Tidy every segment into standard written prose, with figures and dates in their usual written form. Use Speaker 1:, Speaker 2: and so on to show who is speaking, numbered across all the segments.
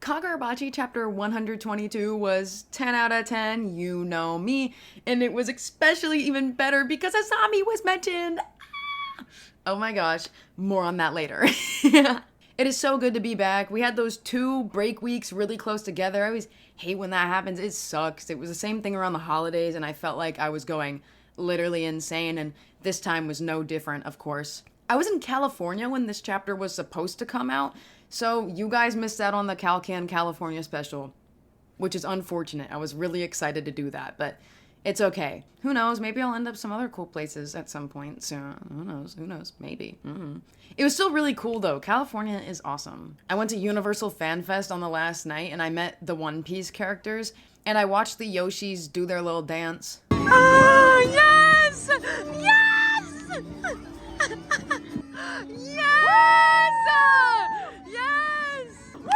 Speaker 1: Kagurabachi Chapter 122 was 10 out of 10, you know me, and it was especially even better because Asami was mentioned. Oh my gosh, more on that later. It is so good to be back. We had those 2 break weeks really close together. I always hate when that happens. It sucks. It was the same thing around the holidays, and I felt like I was going literally insane, and this time was no different, of course. I was in California when this chapter was supposed to come out, so you guys missed out on the CalCan California special, which is unfortunate. I was really excited to do that, but it's okay. Who knows? Maybe I'll end up some other cool places at some point soon. Who knows? Who knows? Maybe. It was still really cool, though. California is awesome. I went to Universal Fan Fest on the last night, and I met the One Piece characters, and I watched the Yoshis do their little dance.
Speaker 2: Ah, yes! Yes! Yes! Yes! Woo!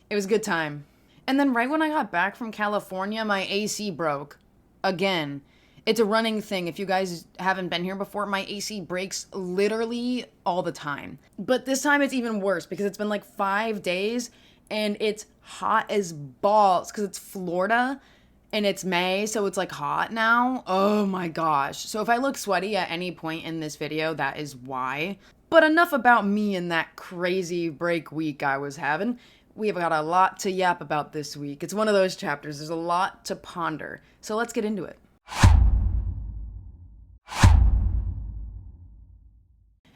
Speaker 1: It was a good time. And then right when I got back from California, my AC broke. Again. It's a running thing. If you guys haven't been here before, my AC breaks literally all the time. But this time it's even worse because it's been like 5 days and it's hot as balls because it's Florida and it's May, so it's like hot now. Oh my gosh. So if I look sweaty at any point in this video, that is why. But enough about me and that crazy break week I was having. We've got a lot to yap about this week. It's one of those chapters. There's a lot to ponder. So let's get into it.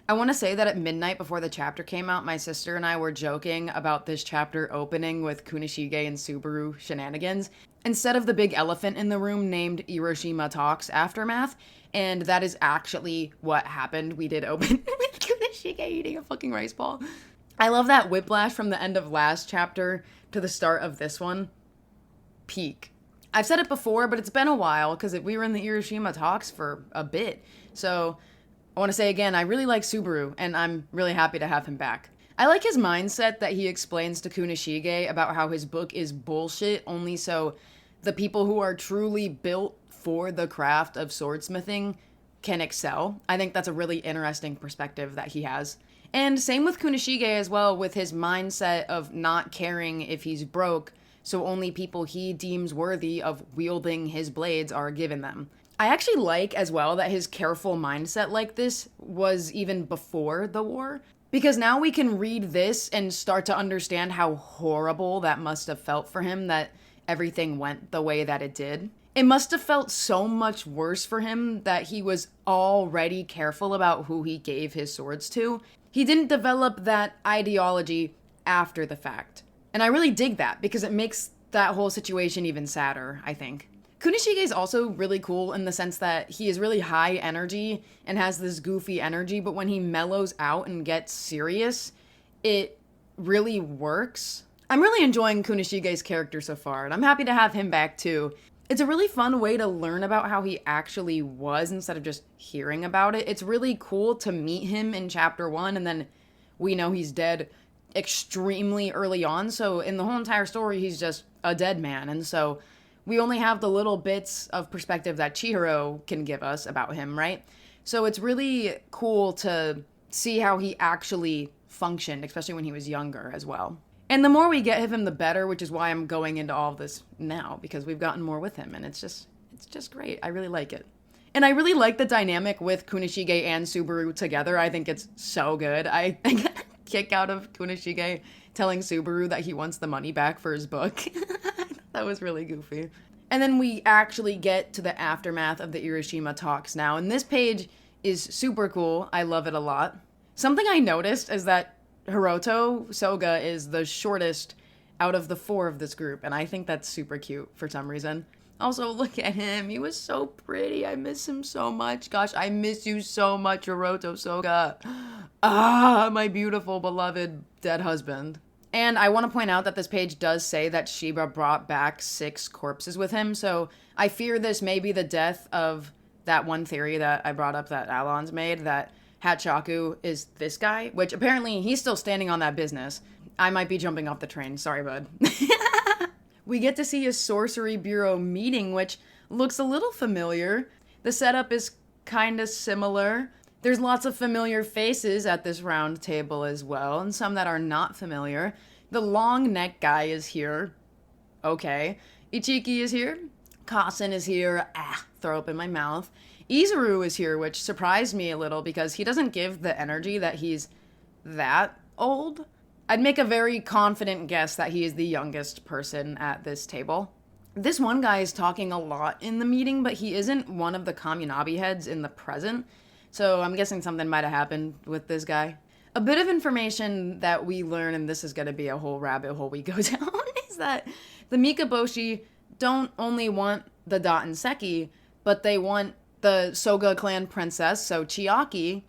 Speaker 1: I want to say that at midnight before the chapter came out, my sister and I were joking about this chapter opening with Kunishige and Subaru shenanigans instead of the big elephant in the room named Hiroshima Talks Aftermath, and that is actually what happened. We did open with Kunishige eating a fucking rice ball. I love that whiplash from the end of last chapter to the start of this one. Peak. I've said it before, but it's been a while because we were in the Hiroshima talks for a bit. So I want to say again, I really like Subaru, and I'm really happy to have him back. I like his mindset that he explains to Kunishige about how his book is bullshit only so the people who are truly built for the craft of swordsmithing can excel. I think that's a really interesting perspective that he has. And same with Kunishige as well, with his mindset of not caring if he's broke, so only people he deems worthy of wielding his blades are given them. I actually like as well that his careful mindset like this was even before the war, because now we can read this and start to understand how horrible that must have felt for him that everything went the way that it did. It must have felt so much worse for him that he was already careful about who he gave his swords to. He didn't develop that ideology after the fact. And I really dig that because it makes that whole situation even sadder, I think. Kunishige is also really cool in the sense that he is really high energy and has this goofy energy, but when he mellows out and gets serious, it really works. I'm really enjoying Kunishige's character so far, and I'm happy to have him back too. It's a really fun way to learn about how he actually was instead of just hearing about it. It's really cool to meet him in chapter 1, and then we know he's dead extremely early on, so in the whole entire story, he's just a dead man, and so we only have the little bits of perspective that Chihiro can give us about him, right? So it's really cool to see how he actually functioned, especially when he was younger as well. And the more we get of him, the better, which is why I'm going into all of this now, because we've gotten more with him, and it's just great. I really like it. And I really like the dynamic with Kunishige and Subaru together. I think it's so good. I got a kick out of Kunishige telling Subaru that he wants the money back for his book. That was really goofy. And then we actually get to the aftermath of the Hiroshima talks now, and this page is super cool. I love it a lot. Something I noticed is that Hiroto Soga is the shortest out of the 4 of this group, and I think that's super cute for some reason. Also, look at him. He was so pretty. I miss him so much. Gosh, I miss you so much, Hiroto Soga. Ah, my beautiful, beloved dead husband. And I want to point out that this page does say that Shiba brought back 6 corpses with him, so I fear this may be the death of that one theory that I brought up that Alon's made, that Hachaku is this guy, which apparently he's still standing on that business. I might be jumping off the train. Sorry, bud. We get to see a Sorcery Bureau meeting, which looks a little familiar. The setup is kind of similar. There's lots of familiar faces at this round table as well, and some that are not familiar. The long neck guy is here. Okay. Ichiki is here. Kasen is here. Throw up in my mouth. Izuru is here, which surprised me a little because he doesn't give the energy that he's that old. I'd make a very confident guess that he is the youngest person at this table. This one guy is talking a lot in the meeting, but he isn't one of the Kaminabi heads in the present, so I'm guessing something might have happened with this guy. A bit of information that we learn, and this is going to be a whole rabbit hole we go down, is that the Mikaboshi don't only want the Dattenseki, but they want the Soga clan princess, so Chiaki,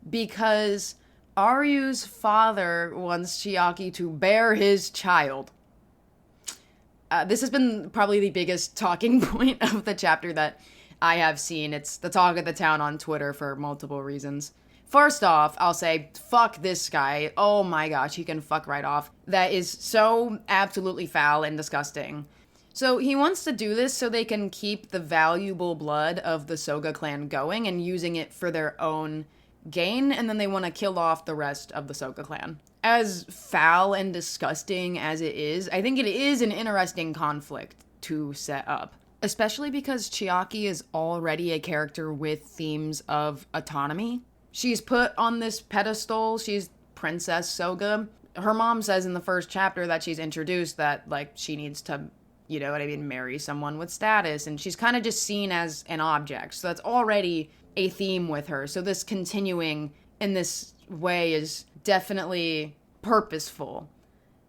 Speaker 1: because Aryu's father wants Chiaki to bear his child. This has been probably the biggest talking point of the chapter that I have seen. It's the talk of the town on Twitter for multiple reasons. First off, I'll say, fuck this guy. Oh my gosh, he can fuck right off. That is so absolutely foul and disgusting. So he wants to do this so they can keep the valuable blood of the Soga clan going and using it for their own gain, and then they want to kill off the rest of the Soga clan. As foul and disgusting as it is, I think it is an interesting conflict to set up. Especially because Chiaki is already a character with themes of autonomy. She's put on this pedestal, she's Princess Soga. Her mom says in the first chapter that she's introduced that, like, she needs to, you know what I mean, marry someone with status, and she's kind of just seen as an object. So that's already a theme with her. So this continuing in this way is definitely purposeful,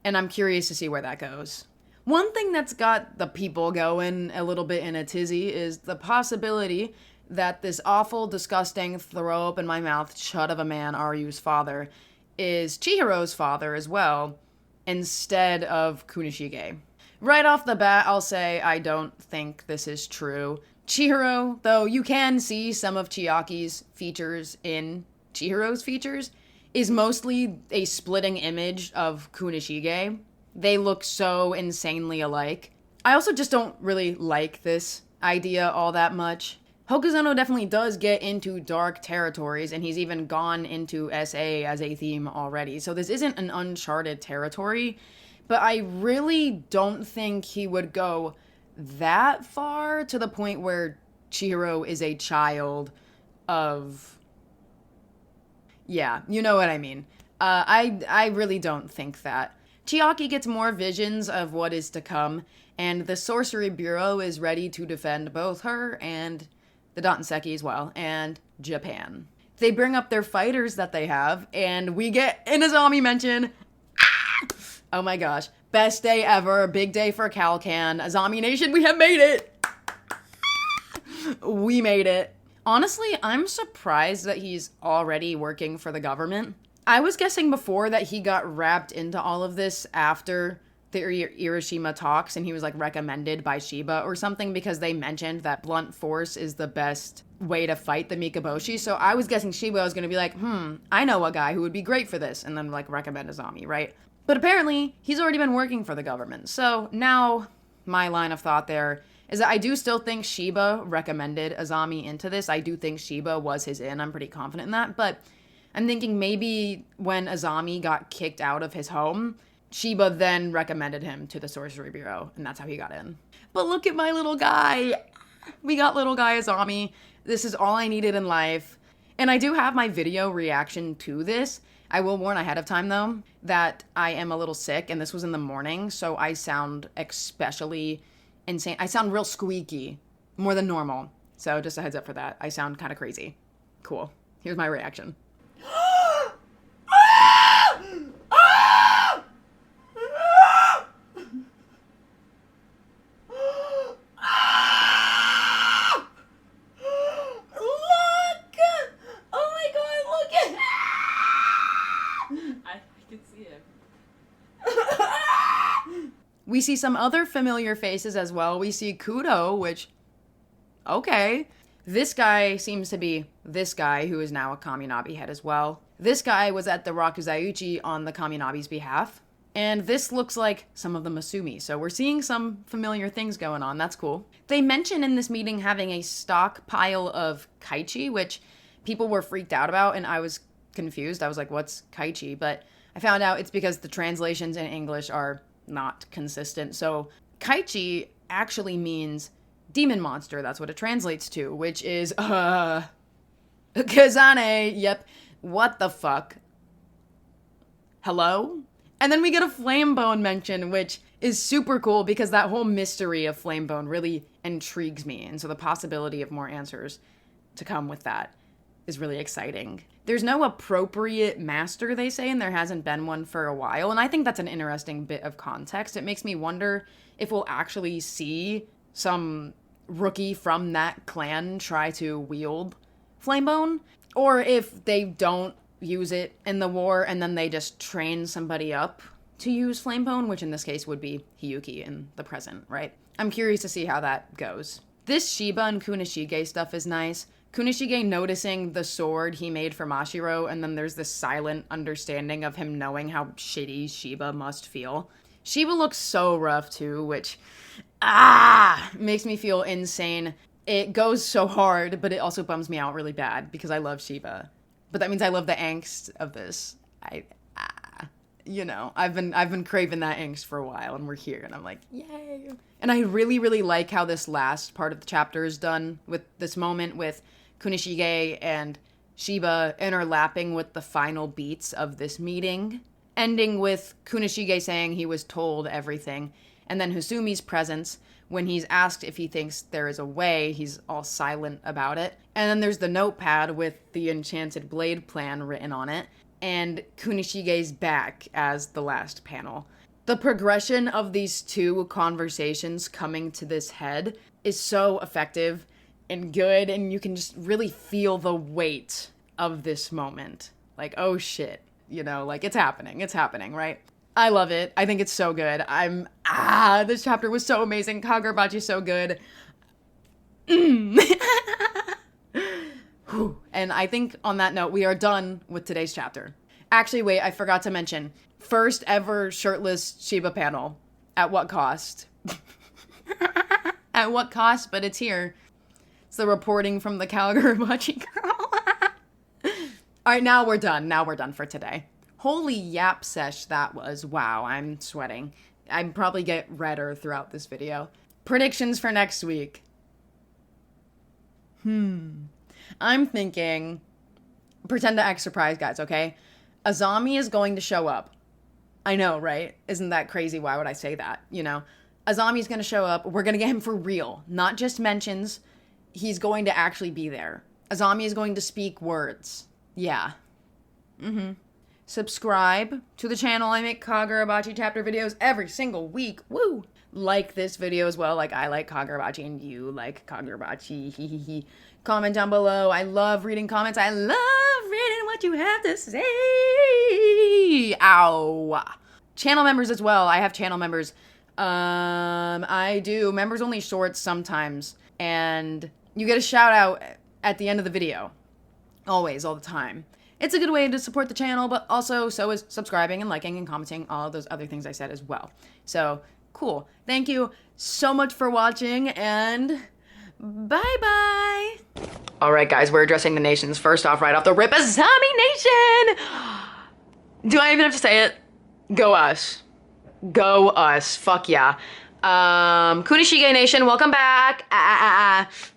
Speaker 1: and I'm curious to see where that goes. One thing that's got the people going a little bit in a tizzy is the possibility that this awful, disgusting, throw up in my mouth chud of a man, Aryu's father, is Chihiro's father as well, instead of Kunishige. Right off the bat, I'll say I don't think this is true. Chihiro, though you can see some of Chiaki's features in Chihiro's features, is mostly a splitting image of Kunishige. They look so insanely alike. I also just don't really like this idea all that much. Hokuzono definitely does get into dark territories, and he's even gone into SA as a theme already, so this isn't an uncharted territory, but I really don't think he would go that far to the point where Chihiro is a child of... Yeah, you know what I mean. I really don't think that. Chiaki gets more visions of what is to come, and the Sorcery Bureau is ready to defend both her and the Dattenseki as well, and Japan. They bring up their fighters that they have, and we get an Azami mention. Oh my gosh. Best day ever. Big day for Kalkan. Azami Nation, we have made it! We made it. Honestly, I'm surprised that he's already working for the government. I was guessing before that he got wrapped into all of this after the Irishima talks and he was like recommended by Shiba or something because they mentioned that blunt force is the best way to fight the Mikaboshi. So I was guessing Shiba was going to be like, I know a guy who would be great for this, and then like recommend Azami, right? But apparently he's already been working for the government. So now my line of thought there is that I do still think Shiba recommended Azami into this. I do think Shiba was his in. I'm pretty confident in that. But I'm thinking maybe when Azami got kicked out of his home, Shiba then recommended him to the Sorcery Bureau, and that's how he got in. But look at my little guy. We got little guy Azami. This is all I needed in life. And I do have my video reaction to this. I will warn ahead of time, though, that I am a little sick, and this was in the morning, so I sound especially insane. I sound real squeaky, more than normal. So just a heads up for that. I sound kind of crazy. Cool. Here's my reaction. We see some other familiar faces as well. We see Kudo, which, okay. This guy seems to be this guy who is now a Kaminabi head as well. This guy was at the Rakuzaiuchi on the Kaminabi's behalf. And this looks like some of the Masumi. So we're seeing some familiar things going on. That's cool. They mention in this meeting having a stockpile of Kaichi, which people were freaked out about, and I was confused. I was like, what's Kaichi? But I found out it's because the translations in English are not consistent. So Kaichi actually means demon monster. That's what it translates to, which is, Kazane. Yep. What the fuck? Hello? And then we get a Flamebone mention, which is super cool because that whole mystery of Flamebone really intrigues me. And so the possibility of more answers to come with that is really exciting. There's no appropriate master, they say, and there hasn't been one for a while. And I think that's an interesting bit of context. It makes me wonder if we'll actually see some rookie from that clan try to wield Flamebone, or if they don't use it in the war and then they just train somebody up to use Flamebone, which in this case would be Hiyuki in the present, right? I'm curious to see how that goes. This Shiba and Kunishige stuff is nice. Kunishige noticing the sword he made for Mashiro, and then there's this silent understanding of him knowing how shitty Shiba must feel. Shiba looks so rough too, which, makes me feel insane. It goes so hard, but it also bums me out really bad because I love Shiba. But that means I love the angst of this. I've been craving that angst for a while, and we're here, and I'm like, yay. And I really, really like how this last part of the chapter is done with this moment with Kunishige and Shiba interlapping with the final beats of this meeting, ending with Kunishige saying he was told everything, and then Hasumi's presence. When he's asked if he thinks there is a way, he's all silent about it. And then there's the notepad with the enchanted blade plan written on it, and Kunishige's back as the last panel. The progression of these two conversations coming to this head is so effective and good, and you can just really feel the weight of this moment. Like, oh shit, it's happening, right? I love it. I think it's so good. This chapter was so amazing. Kagurabachi so good. And I think on that note, we are done with today's chapter. Actually, wait, I forgot to mention. First ever shirtless Shiba panel. At what cost? At what cost? But it's here. It's the reporting from the Kagurabachi girl. All right, now we're done. Now we're done for today. Holy yap sesh that was. Wow, I'm sweating. I'd probably get redder throughout this video. Predictions for next week. I'm thinking, pretend to act surprised, guys, okay? Azami is going to show up. I know, right? Isn't that crazy? Why would I say that? Azami's going to show up. We're going to get him for real. Not just mentions. He's going to actually be there. Azami is going to speak words. Yeah. Subscribe to the channel. I make Kagurabachi Chapter videos every single week. Woo! Like this video as well. Like I like Kagurabachi and you like Kagurabachi. Comment down below. I love reading comments. I love reading what you have to say. Ow. Channel members as well. I have channel members. I do members only shorts sometimes. And you get a shout out at the end of the video. Always, all the time. It's a good way to support the channel, but also so is subscribing and liking and commenting, all of those other things I said as well. So, cool. Thank you so much for watching, and bye-bye. All right, guys, we're addressing the nations. First off, right off the rip, Azami Nation! Do I even have to say it? Go us. Go us. Fuck yeah. Kunishige Nation, welcome back.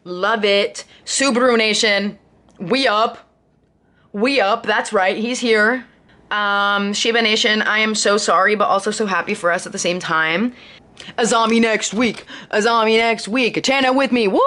Speaker 1: Love it. Subaru Nation, we up. We up, that's right, he's here. Shiba Nation, I am so sorry, but also so happy for us at the same time. Azami next week. Azami next week. Chant it with me. Woo!